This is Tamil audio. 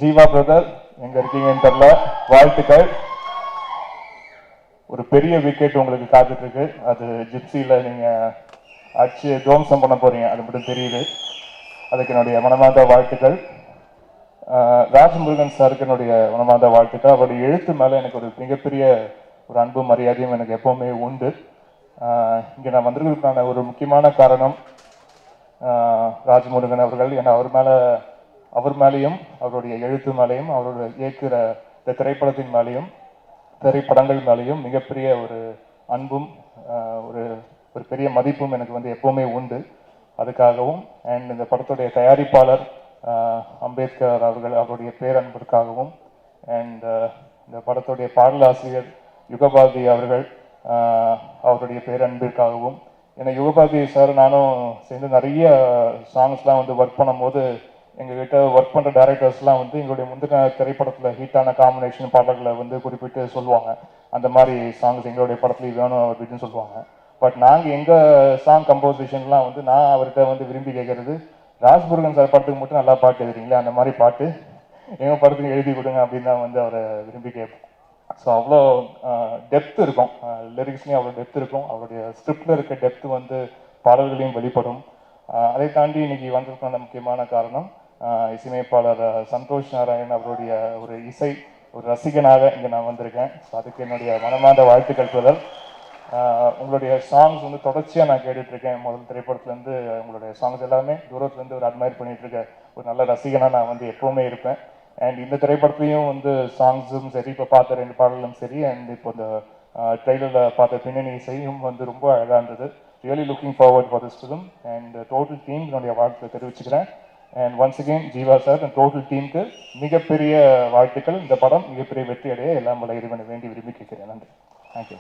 ஜீவா பிரதர் எங்க இருக்கீங்கன்னு தெரியல, வாழ்த்துக்கள். ஒரு பெரிய விக்கெட் உங்களுக்கு காத்துட்டு இருக்கு. அது ஜிப்சியில் நீங்க அடிச்சு துவம்சம் பண்ண போறீங்க, அது மட்டும் தெரியுது. அதுக்கு என்னுடைய மனமார்ந்த வாழ்த்துக்கள். ராஜமுருகன் சாருக்கு என்னுடைய மனமார்ந்த வாழ்த்துக்கள். அவருடைய எழுத்து மேலே எனக்கு ஒரு மிகப்பெரிய ஒரு அன்பு மரியாதையும் எனக்கு எப்பவுமே உண்டு. இங்கே நான் வந்திருக்கிறதுக்கான ஒரு முக்கியமான காரணம் ராஜமுருகன் அவர்கள். ஏன்னா அவர் மேலேயும் அவருடைய எழுத்து மேலேயும் அவருடைய இயக்குகிற இந்த திரைப்படத்தின் மேலேயும் திரைப்படங்கள் மேலேயும் மிகப்பெரிய ஒரு அன்பும் ஒரு ஒரு பெரிய மதிப்பும் எனக்கு வந்து எப்பவுமே உண்டு. அதுக்காகவும் அண்ட் இந்த படத்துடைய தயாரிப்பாளர் அம்பேத்கர் அவர்கள் அவருடைய பேரன்புக்காகவும் அண்ட் இந்த படத்துடைய பாடலாசிரியர் யுகபாரதி அவர்கள் அவருடைய பேரன்பிற்காகவும். ஏன்னா யுகபாரதி சார் நானும் சேர்ந்து நிறைய சாங்ஸ்லாம் வந்து ஒர்க் பண்ணும்போது எங்ககிட்ட ஒர்க் பண்ணுற டைரக்டர்ஸ்லாம் வந்து எங்களுடைய முந்தின திரைப்படத்தில் ஹீட்டான காம்பினேஷன் பாடல்களை வந்து குறிப்பிட்டு சொல்லுவாங்க. அந்த மாதிரி சாங்ஸ் எங்களுடைய படத்துலேயும் வேணும் அப்படின்னு சொல்லுவாங்க. பட் நாங்கள் எங்கள் சாங் கம்போசிஷன்லாம் வந்து நான் அவர்கிட்ட வந்து விரும்பி கேட்குறது, ராஜ்முருகன் சார் படத்துக்கு மட்டும் நல்லா பாட்டு எழுதுறீங்களே, அந்த மாதிரி பாட்டு எங்கள் படத்துக்கு எழுதி கொடுங்க அப்படின்னு தான் வந்து அவரை விரும்பி கேட்போம். ஸோ அவ்வளோ டெப்த் இருக்கும், லிரிக்ஸ்லேயும் அவ்வளோ டெப்த் இருக்கும். அவருடைய ஸ்கிரிப்டில் இருக்க டெப்த் வந்து பாடல்களையும் வெளிப்படும். அதை தாண்டி இன்னைக்கு வந்திருக்கான முக்கியமான காரணம் இசையமைப்பாளர் சந்தோஷ் நாராயண் அவருடைய ஒரு இசை ஒரு ரசிகனாக இங்கே நான் வந்திருக்கேன். ஸோ அதுக்கு என்னுடைய மனமார்ந்த வாழ்த்துக்கள் பிரதர். உங்களுடைய சாங்ஸ் வந்து தொடர்ச்சியாக நான் கேட்டுட்ருக்கேன். முதல் திரைப்படத்துலேருந்து உங்களுடைய சாங்ஸ் எல்லாமே தூரத்துலேருந்து ஒரு அட்மையர் பண்ணிகிட்ருக்கேன். ஒரு நல்ல ரசிகனாக நான் வந்து எப்போவுமே இருப்பேன். அண்ட் இந்த திரைப்படத்துலையும் வந்து சாங்ஸும் சரி, இப்போ பார்த்த 2 பாடலும் சரி, அண்ட் இப்போ இந்த ட்ரெய்லரில் பார்த்த பின்னணி இசையும் வந்து ரொம்ப அழகாக இருந்தது. Really looking forward for this film and total team என்னுடைய வாழ்த்துக்களை தெரிவிச்சுக்கிறேன். And once again Jeeva sir and total டீமுக்கு மிகப்பெரிய வாழ்த்துக்கள். இந்த படம் மிகப்பெரிய வெற்றி அடைய எல்லாம் வல்ல இறைவனை வேண்டி விரும்பி கேட்கிறேன். நன்றி. தேங்க்யூ.